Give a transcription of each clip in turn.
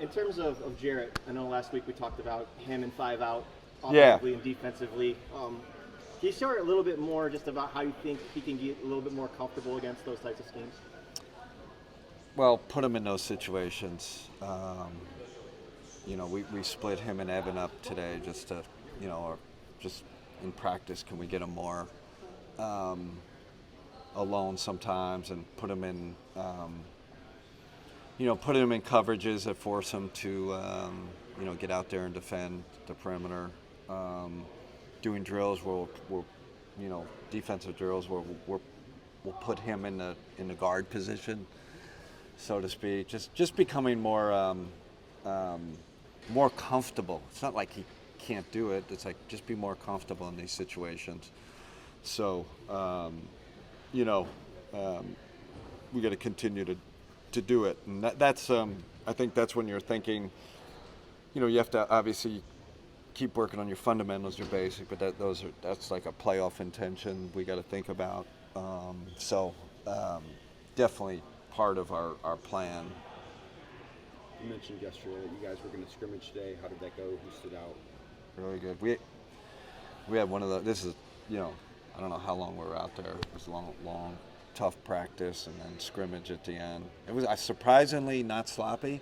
In terms of Jarrett, I know last week we talked about him and 5 out, offensively and defensively. Can you share a little bit more just about how you think he can get a little bit more comfortable against those types of schemes? Well, put him in those situations. We split him and Evan up today just to, or just in practice, can we get him more alone sometimes and put him in, put him in coverages that force him to, get out there and defend the perimeter. Doing drills where defensive drills where we'll put him in the guard position, so to speak. Just becoming more comfortable. It's not like he can't do it. It's like just be more comfortable in these situations. So, we got to continue to do it, and that's I think that's when you're thinking, you have to obviously keep working on your fundamentals, your basic, but that's like a playoff intention we got to think about. Definitely part of our plan. You mentioned yesterday that you guys were going to scrimmage today. How did that go? Who stood out? Really good. We had one of the. This is I don't know how long we were out there. It was a long, tough practice, and then scrimmage at the end. It was surprisingly not sloppy.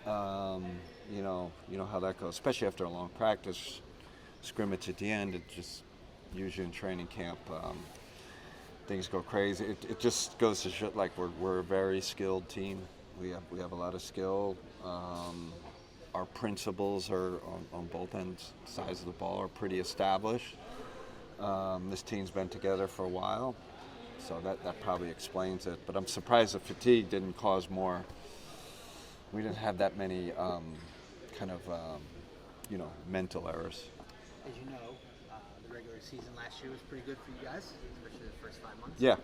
You know how that goes, especially after a long practice. Scrimmage at the end, it just usually in training camp, things go crazy. It just goes to show like we're a very skilled team. We have a lot of skill. Our principles are on both ends, sides of the ball are pretty established. This team's been together for a while, so that probably explains it. But I'm surprised the fatigue didn't cause more. We didn't have that many mental errors. As you know, the regular season last year was pretty good for you guys, especially the first 5 months. Yeah.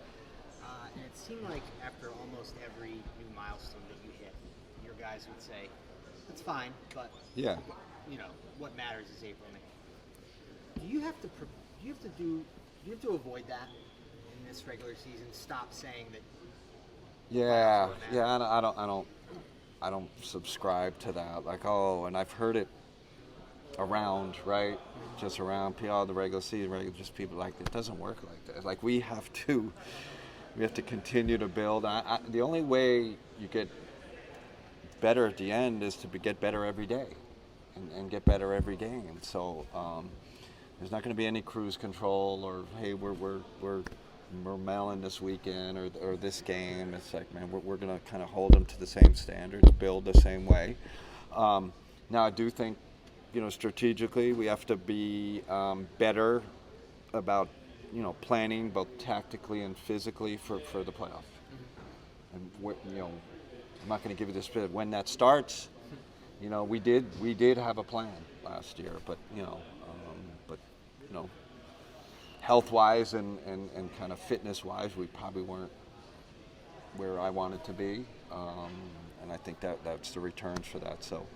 And it seemed like after almost every new milestone that you hit, your guys would say, "That's fine, but what matters is April, May." Do you have to avoid that in this regular season? Stop saying that. Yeah. I don't subscribe to that. Like, and I've heard it around, right? Just around the regular season, just people like, it doesn't work like that. Like, we have to continue to build. The only way you get better at the end is to get better every day and get better every game. So there's not going to be any cruise control or, hey, we're mailing this weekend or this game. It's like, man, we're going to kind of hold them to the same standards, build the same way. Now, I do think, strategically, we have to be better about, planning both tactically and physically for the playoffs. And I'm not going to give you this bit when that starts. We did have a plan last year, but health-wise and kind of fitness-wise, we probably weren't where I wanted to be, and I think that's the returns for that. So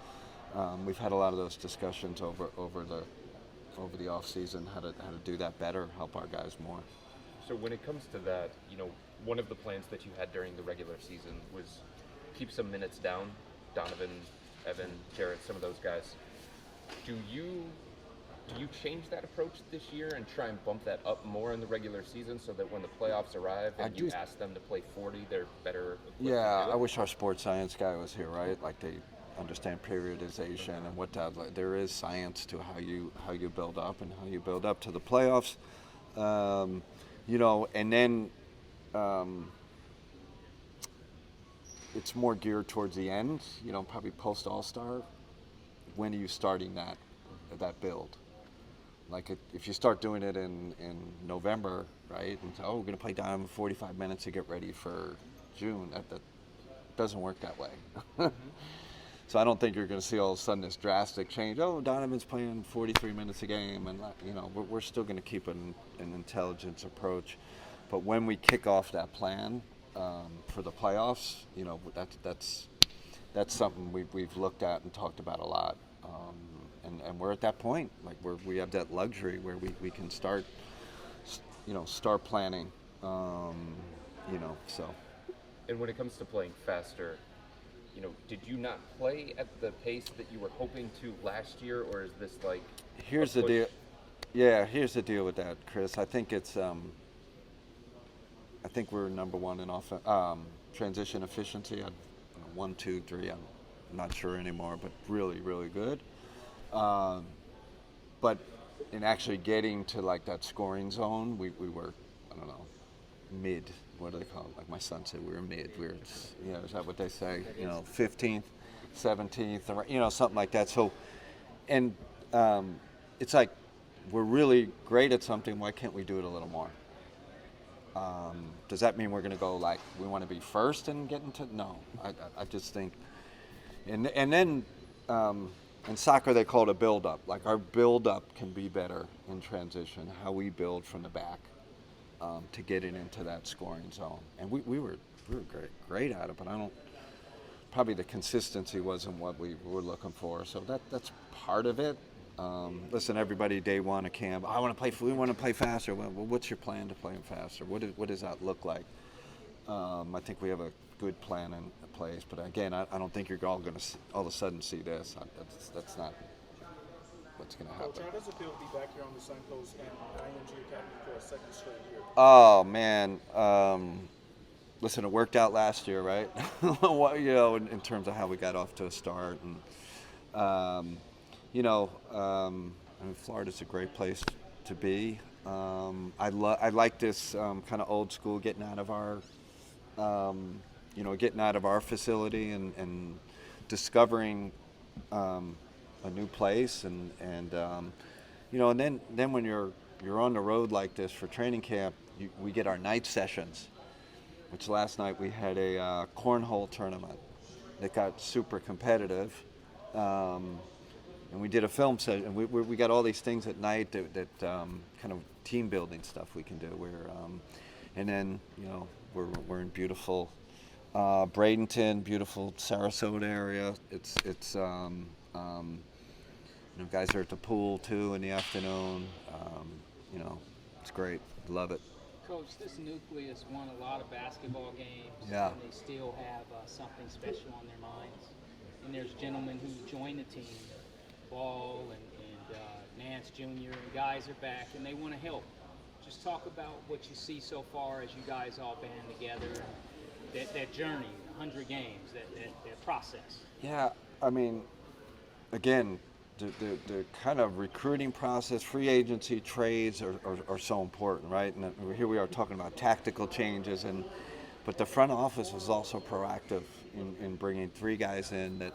we've had a lot of those discussions over the off season, how to do that better, help our guys more. So when it comes to that, one of the plans that you had during the regular season was keep some minutes down. Donovan, Evan, Jarrett, some of those guys. Do you change that approach this year and try and bump that up more in the regular season so that when the playoffs arrive and you ask them to play 40, they're better equipped to do it? I wish our sports science guy was here, right? Like, they understand periodization and what that. Like, there is science to how you build up and how you build up to the playoffs. And then it's more geared towards the end. Probably post All-Star. When are you starting that build? Like, if you start doing it in November, right? And we're going to play Donovan 45 minutes to get ready for June. That doesn't work that way. So I don't think you're going to see all of a sudden this drastic change. Donovan's playing 43 minutes a game, and we're still going to keep an intelligence approach. But when we kick off that plan for the playoffs, that's something we've looked at and talked about a lot. And we're at that point, like we have that luxury where we can start planning, so. And when it comes to playing faster, did you not play at the pace that you were hoping to last year, or is this like? Here's the deal. Yeah, here's the deal with that, Chris. I think it's. I think we're number one in transition efficiency. 1, 2, 3. I'm not sure anymore, but really, really good. But in actually getting to like that scoring zone, we were, I don't know, mid. What do they call it? Like my son said, we were mid. Is that what they say? 15th, 17th, or, something like that. So, and it's like we're really great at something. Why can't we do it a little more? Does that mean we're going to go like we want to be first and get into? No, I just think, and then in soccer they call it a build-up. Like our build-up can be better in transition. How we build from the back to get it into that scoring zone, and we were great at it. But probably the consistency wasn't what we were looking for. So that's part of it. Listen, everybody, day one of camp, we want to play faster. Well, what's your plan to play faster? What does that look like? I think we have a good plan in place, but again, I don't think you're all going to all of a sudden see this. That's not what's going to happen. Coach, how does it feel to be back here on the Suncoast and IMG Academy for a second straight year? Oh man, listen, it worked out last year, right? In terms of how we got off to a start, and Florida's a great place to be. I like this kind of old school, getting out of our facility and discovering a new place, and then when you're on the road like this for training camp, we get our night sessions, which last night we had a cornhole tournament that got super competitive. And we did a film session, and we got all these things at night that kind of team building stuff we can do. And then we're in beautiful Bradenton, beautiful Sarasota area. It's guys are at the pool too in the afternoon. It's great. Love it. Coach, this nucleus won a lot of basketball games. Yeah. And they still have something special on their minds. And there's gentlemen who joined the team. Ball and Nance Jr. and guys are back and they want to help. Just talk about what you see so far as you guys all band together, and that journey, 100 games, that process. Yeah, I mean, again, the kind of recruiting process, free agency, trades are so important, right? And here we are talking about tactical changes, but the front office was also proactive in bringing 3 guys in that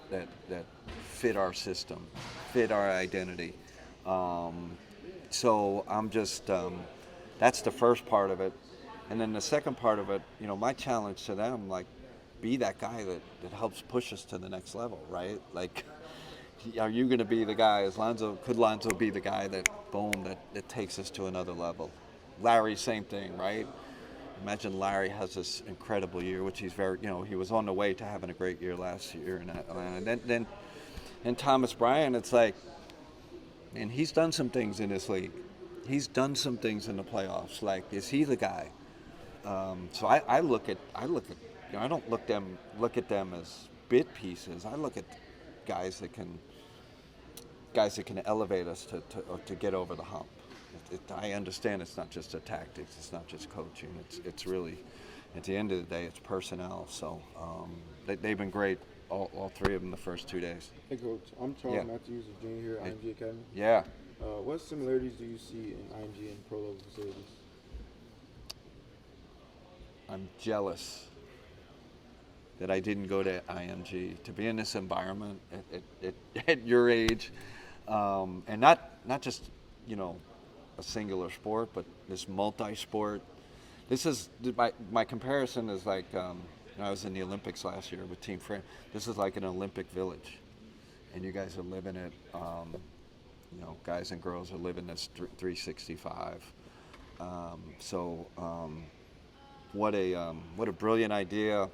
fit our system, fit our identity. So I'm just, that's the first part of it. And then the second part of it, my challenge to them, like, be that guy that helps push us to the next level, right? Like, are you going to be the guy, could Lonzo be the guy that takes us to another level? Larry, same thing, right? Imagine Larry has this incredible year, which he's very, he was on the way to having a great year last year in Atlanta. And Thomas Bryant, it's like, and he's done some things in this league. He's done some things in the playoffs. Like, is he the guy? So I look at, I don't look at them as bit pieces. I look at guys that can elevate us to get over the hump. I understand it's not just a tactics, it's not just coaching. It's really, at the end of the day, it's personnel. So they've been great, all 3 of them, the first 2 days. Hey, Coach. I'm Charles Yeah. Matthews, a junior here at IMG Academy. Yeah. What similarities do you see in IMG and pro level facilities? I'm jealous that I didn't go to IMG, to be in this environment at your age, and not just a singular sport, but this multi-sport. This is my comparison is like I was in the Olympics last year with Team France. This is like an Olympic village, and you guys are living it. Guys and girls are living this 365. What a brilliant idea.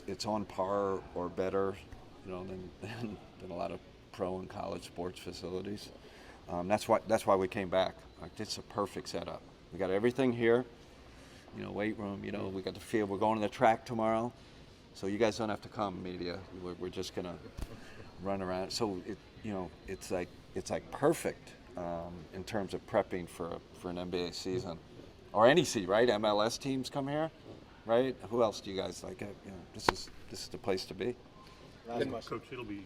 It's on par or better, than a lot of pro and college sports facilities. That's why we came back. Like, it's a perfect setup. We got everything here, weight room. We got the field. We're going to the track tomorrow, so you guys don't have to come, media. We're just gonna run around. So it's like perfect in terms of prepping for an NBA season or any season, right? MLS teams come here, right? Who else do you guys like? This is the place to be. Last question. Coach, it'll be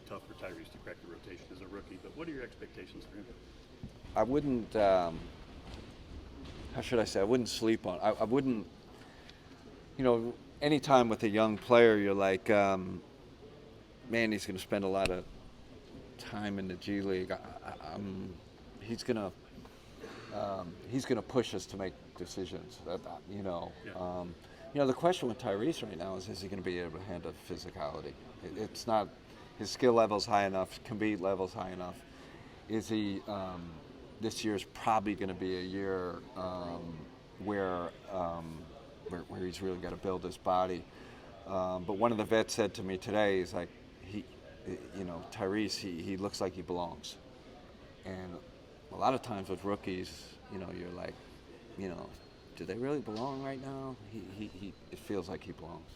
tough for Tyrese to crack the rotation as a rookie, but what are your expectations for him? I wouldn't. How should I say? I wouldn't sleep on. I wouldn't. Any time with a young player, you're like, man, he's going to spend a lot of time in the G League. He's going to push us to make decisions. The question with Tyrese right now is he going to be able to handle physicality? It's not. His skill level's high enough. Compete level's high enough. Is he? This year's probably going to be a year where he's really got to build his body. But one of the vets said to me today, he's like, Tyrese, he looks like he belongs. And a lot of times with rookies, you're like, do they really belong right now? It feels like he belongs.